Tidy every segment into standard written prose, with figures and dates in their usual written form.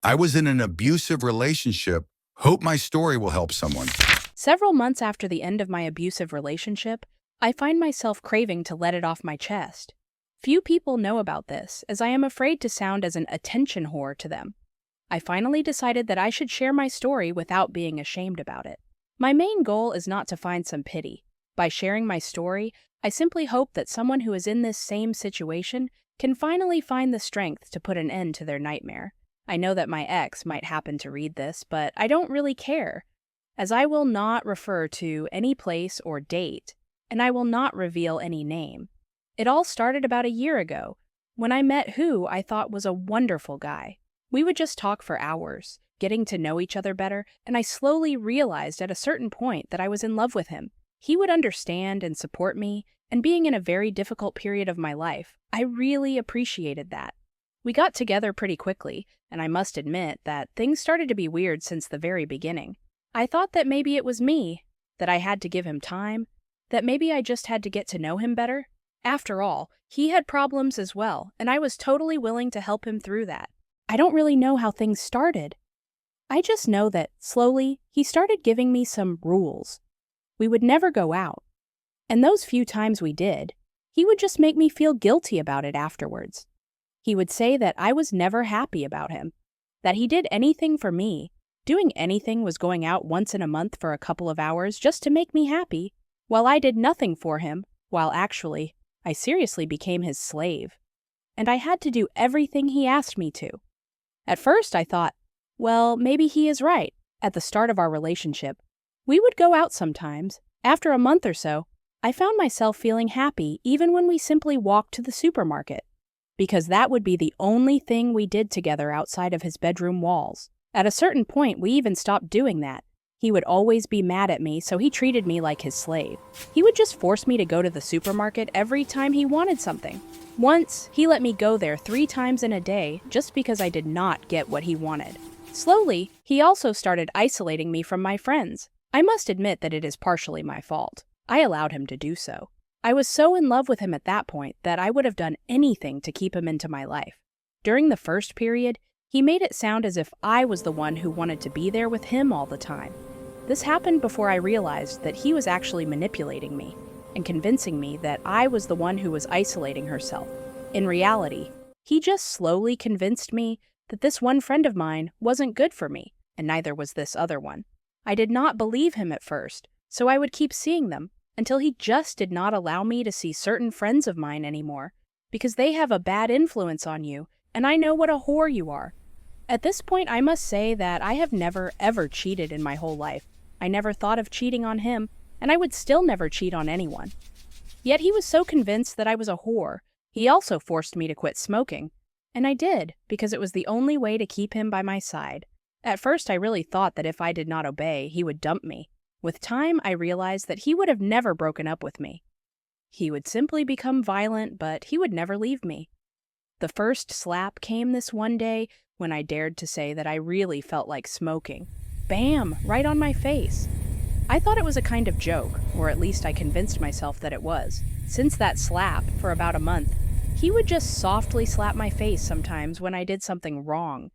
I was in an abusive relationship. Hope my story will help someone. Several months after the end of my abusive relationship, I find myself craving to let it off my chest. Few people know about this, as I am afraid to sound as an attention whore to them. I finally decided that I should share my story without being ashamed about it. My main goal is not to find some pity. By sharing my story, I simply hope that someone who is in this same situation can finally find the strength to put an end to their nightmare. I know that my ex might happen to read this, but I don't really care, as I will not refer to any place or date, and I will not reveal any name. It all started about a year ago, when I met who I thought was a wonderful guy. We would just talk for hours, getting to know each other better, and I slowly realized at a certain point that I was in love with him. He would understand and support me, and being in a very difficult period of my life, I really appreciated that. We got together pretty quickly, and I must admit that things started to be weird since the very beginning. I thought that maybe it was me, that I had to give him time, that maybe I just had to get to know him better. After all, he had problems as well, and I was totally willing to help him through that. I don't really know how things started. I just know that, slowly, he started giving me some rules. We would never go out, and those few times we did, he would just make me feel guilty about it afterwards. He would say that I was never happy about him, that he did anything for me. Doing anything was going out once in a month for a couple of hours just to make me happy, while I did nothing for him, while actually, I seriously became his slave. And I had to do everything he asked me to. At first I thought, well, maybe he is right. At the start of our relationship, we would go out sometimes. After a month or so, I found myself feeling happy even when we simply walked to the supermarket, because that would be the only thing we did together outside of his bedroom walls. At a certain point, we even stopped doing that. He would always be mad at me, so he treated me like his slave. He would just force me to go to the supermarket every time he wanted something. Once, he let me go there 3 times in a day just because I did not get what he wanted. Slowly, he also started isolating me from my friends. I must admit that it is partially my fault. I allowed him to do so. I was so in love with him at that point that I would have done anything to keep him into my life. During the first period, he made it sound as if I was the one who wanted to be there with him all the time. This happened before I realized that he was actually manipulating me and convincing me that I was the one who was isolating herself. In reality, he just slowly convinced me that this one friend of mine wasn't good for me, and neither was this other one. I did not believe him at first, so I would keep seeing them until he just did not allow me to see certain friends of mine anymore, because they have a bad influence on you, and I know what a whore you are. At this point, I must say that I have never, ever cheated in my whole life. I never thought of cheating on him, and I would still never cheat on anyone. Yet he was so convinced that I was a whore, he also forced me to quit smoking. And I did, because it was the only way to keep him by my side. At first, I really thought that if I did not obey, he would dump me. With time, I realized that he would have never broken up with me. He would simply become violent, but he would never leave me. The first slap came this one day when I dared to say that I really felt like smoking. Bam! Right on my face. I thought it was a kind of joke, or at least I convinced myself that it was. Since that slap, for about a month, he would just softly slap my face sometimes when I did something wrong.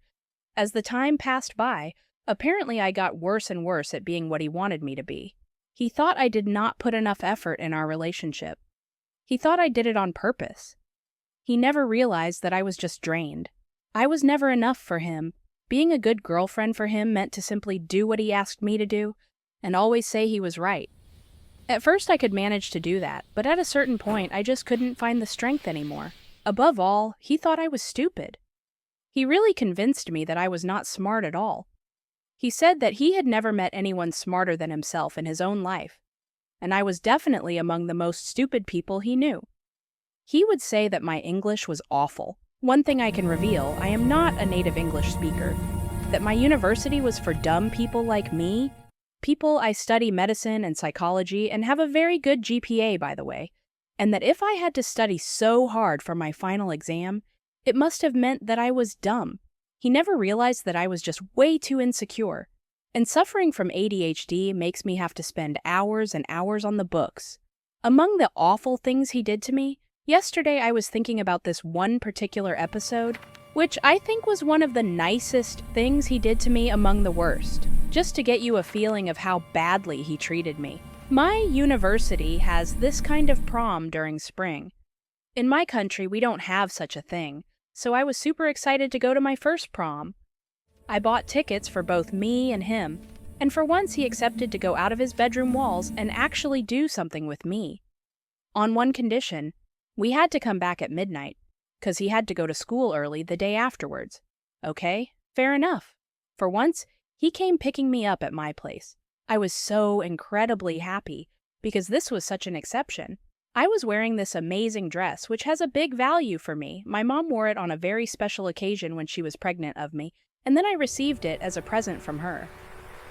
As the time passed by, apparently I got worse and worse at being what he wanted me to be. He thought I did not put enough effort in our relationship. He thought I did it on purpose. He never realized that I was just drained. I was never enough for him. Being a good girlfriend for him meant to simply do what he asked me to do, and always say he was right. At first I could manage to do that, but at a certain point I just couldn't find the strength anymore. Above all, he thought I was stupid. He really convinced me that I was not smart at all. He said that he had never met anyone smarter than himself in his own life, and I was definitely among the most stupid people he knew. He would say that my English was awful. One thing I can reveal, I am not a native English speaker. That my university was for dumb people like me. I study medicine and psychology and have a very good GPA, by the way. And that if I had to study so hard for my final exam, it must have meant that I was dumb. He never realized that I was just way too insecure. And suffering from ADHD makes me have to spend hours and hours on the books. Among the awful things he did to me, yesterday I was thinking about this one particular episode which I think was one of the nicest things he did to me among the worst, just to get you a feeling of how badly he treated me. My university has this kind of prom during spring. In my country, we don't have such a thing, so I was super excited to go to my first prom. I bought tickets for both me and him, and for once he accepted to go out of his bedroom walls and actually do something with me. On one condition, we had to come back at midnight, 'cause he had to go to school early the day afterwards. Okay, fair enough. For once, he came picking me up at my place. I was so incredibly happy, because this was such an exception. I was wearing this amazing dress, which has a big value for me. My mom wore it on a very special occasion when she was pregnant of me, and then I received it as a present from her.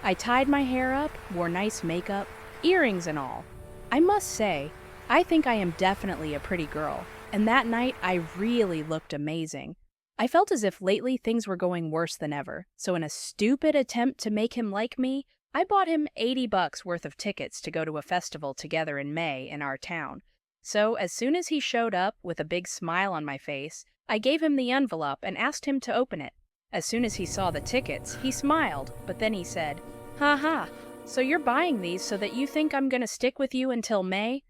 I tied my hair up, wore nice makeup, earrings and all. I must say, I think I am definitely a pretty girl, and that night I really looked amazing. I felt as if lately things were going worse than ever, so in a stupid attempt to make him like me, I bought him $80 worth of tickets to go to a festival together in May in our town. So as soon as he showed up with a big smile on my face, I gave him the envelope and asked him to open it. As soon as he saw the tickets, he smiled, but then he said, "Haha, so you're buying these so that you think I'm gonna stick with you until May?"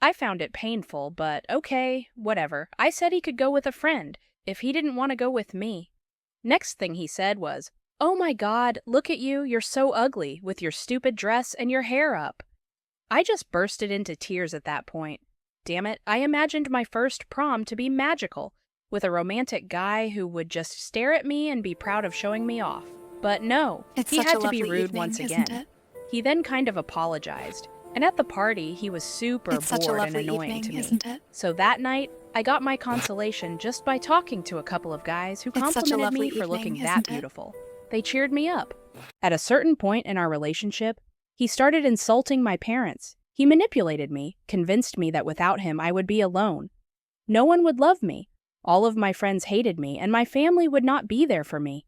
I found it painful, but okay, whatever. I said he could go with a friend if he didn't want to go with me. Next thing he said was, "Oh my God, look at you, you're so ugly with your stupid dress and your hair up." I just bursted into tears at that point. Damn it, I imagined my first prom to be magical, with a romantic guy who would just stare at me and be proud of showing me off. But no, he had to be rude once again. He then kind of apologized, and at the party, he was super bored and annoying to me. So that night, I got my consolation just by talking to a couple of guys who complimented me for looking that beautiful. They cheered me up. At a certain point in our relationship, he started insulting my parents. He manipulated me, convinced me that without him I would be alone. No one would love me. All of my friends hated me, and my family would not be there for me.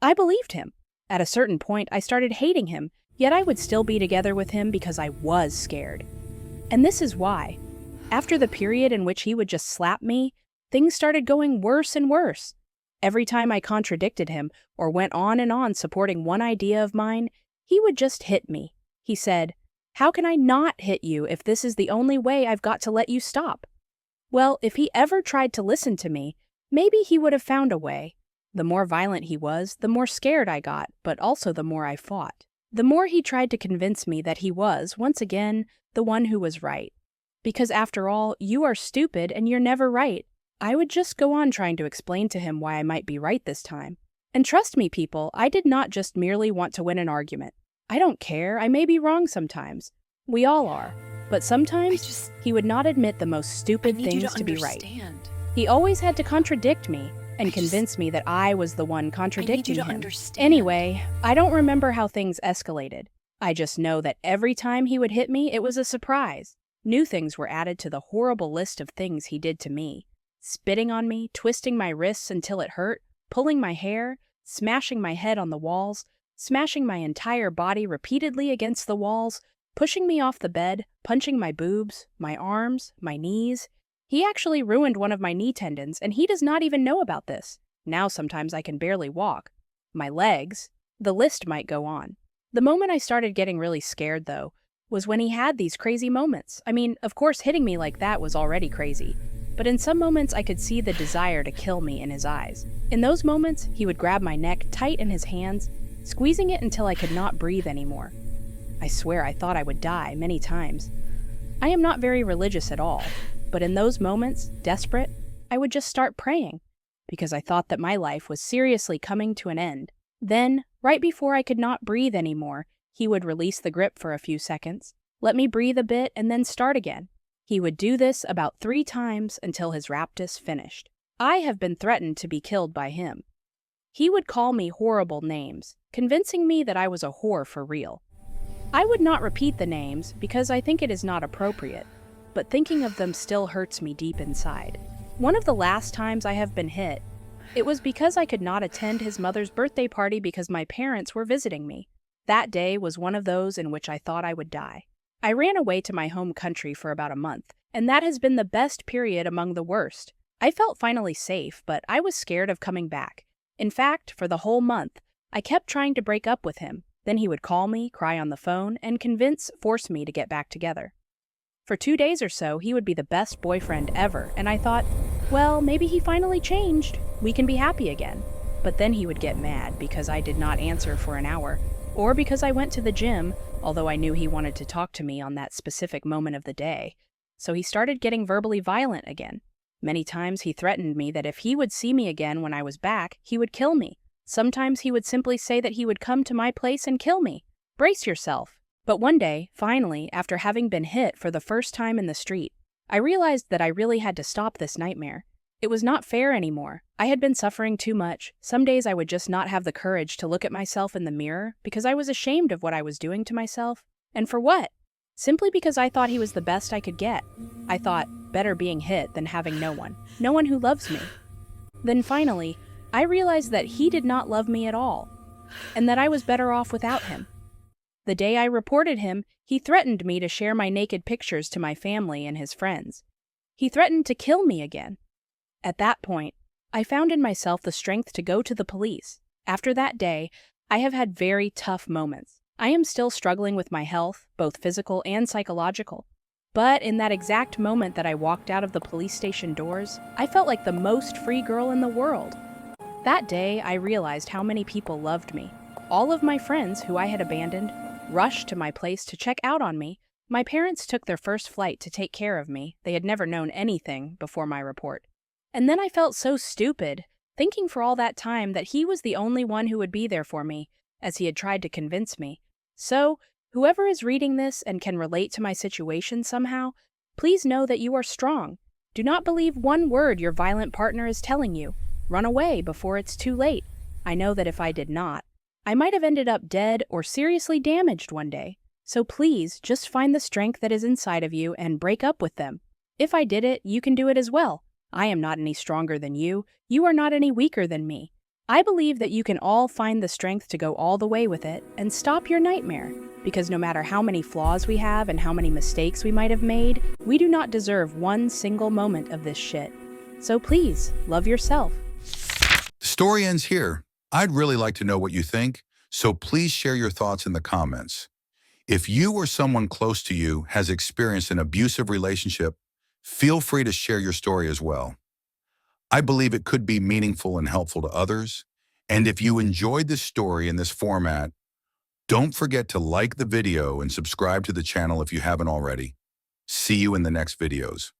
I believed him. At a certain point, I started hating him, yet I would still be together with him because I was scared. And this is why. After the period in which he would just slap me, things started going worse and worse. Every time I contradicted him or went on and on supporting one idea of mine, he would just hit me. He said, "How can I not hit you if this is the only way I've got to let you stop?" Well, if he ever tried to listen to me, maybe he would have found a way. The more violent he was, the more scared I got, but also the more I fought. The more he tried to convince me that he was, once again, the one who was right. Because after all, you are stupid and you're never right. I would just go on trying to explain to him why I might be right this time. And trust me, people, I did not just merely want to win an argument. I don't care, I may be wrong sometimes. We all are. But sometimes, he would not admit the most stupid things to be right. He always had to contradict me and convince me that I was the one contradicting him. Anyway, I don't remember how things escalated. I just know that every time he would hit me, it was a surprise. New things were added to the horrible list of things he did to me. Spitting on me, twisting my wrists until it hurt, pulling my hair, smashing my head on the walls, smashing my entire body repeatedly against the walls, pushing me off the bed, punching my boobs, my arms, my knees. He actually ruined one of my knee tendons, and he does not even know about this. Now sometimes I can barely walk. My legs. The list might go on. The moment I started getting really scared, though, was when he had these crazy moments. I mean, of course, hitting me like that was already crazy. But in some moments, I could see the desire to kill me in his eyes. In those moments, he would grab my neck tight in his hands, squeezing it until I could not breathe anymore. I swear I thought I would die many times. I am not very religious at all, but in those moments, desperate, I would just start praying, because I thought that my life was seriously coming to an end. Then, right before I could not breathe anymore, he would release the grip for a few seconds, let me breathe a bit, and then start again. He would do this about 3 times until his raptus finished. I have been threatened to be killed by him. He would call me horrible names, convincing me that I was a whore for real. I would not repeat the names because I think it is not appropriate, but thinking of them still hurts me deep inside. One of the last times I have been hit, it was because I could not attend his mother's birthday party because my parents were visiting me. That day was one of those in which I thought I would die. I ran away to my home country for about a month, and that has been the best period among the worst. I felt finally safe, but I was scared of coming back. In fact, for the whole month, I kept trying to break up with him. Then he would call me, cry on the phone, and force me to get back together. For 2 days or so, he would be the best boyfriend ever, and I thought, well, maybe he finally changed. We can be happy again. But then he would get mad because I did not answer for an hour, or because I went to the gym, although I knew he wanted to talk to me on that specific moment of the day. So he started getting verbally violent again. Many times he threatened me that if he would see me again when I was back, he would kill me. Sometimes he would simply say that he would come to my place and kill me. Brace yourself. But one day, finally, after having been hit for the first time in the street, I realized that I really had to stop this nightmare. It was not fair anymore. I had been suffering too much. Some days I would just not have the courage to look at myself in the mirror because I was ashamed of what I was doing to myself. And for what? Simply because I thought he was the best I could get. I thought, better being hit than having no one. No one who loves me. Then finally, I realized that he did not love me at all, and that I was better off without him. The day I reported him, he threatened me to share my naked pictures to my family and his friends. He threatened to kill me again. At that point, I found in myself the strength to go to the police. After that day, I have had very tough moments. I am still struggling with my health, both physical and psychological. But in that exact moment that I walked out of the police station doors, I felt like the most free girl in the world. That day, I realized how many people loved me. All of my friends who I had abandoned rushed to my place to check out on me. My parents took their first flight to take care of me. They had never known anything before my report. And then I felt so stupid, thinking for all that time that he was the only one who would be there for me, as he had tried to convince me. So, whoever is reading this and can relate to my situation somehow, please know that you are strong. Do not believe one word your violent partner is telling you. Run away before it's too late. I know that if I did not, I might have ended up dead or seriously damaged one day. So please, just find the strength that is inside of you and break up with them. If I did it, you can do it as well. I am not any stronger than you. You are not any weaker than me. I believe that you can all find the strength to go all the way with it and stop your nightmare. Because no matter how many flaws we have and how many mistakes we might have made, we do not deserve one single moment of this shit. So please, love yourself. The story ends here. I'd really like to know what you think, so please share your thoughts in the comments. If you or someone close to you has experienced an abusive relationship, feel free to share your story as well. I believe it could be meaningful and helpful to others. And if you enjoyed this story in this format, don't forget to like the video and subscribe to the channel if you haven't already. See you in the next videos.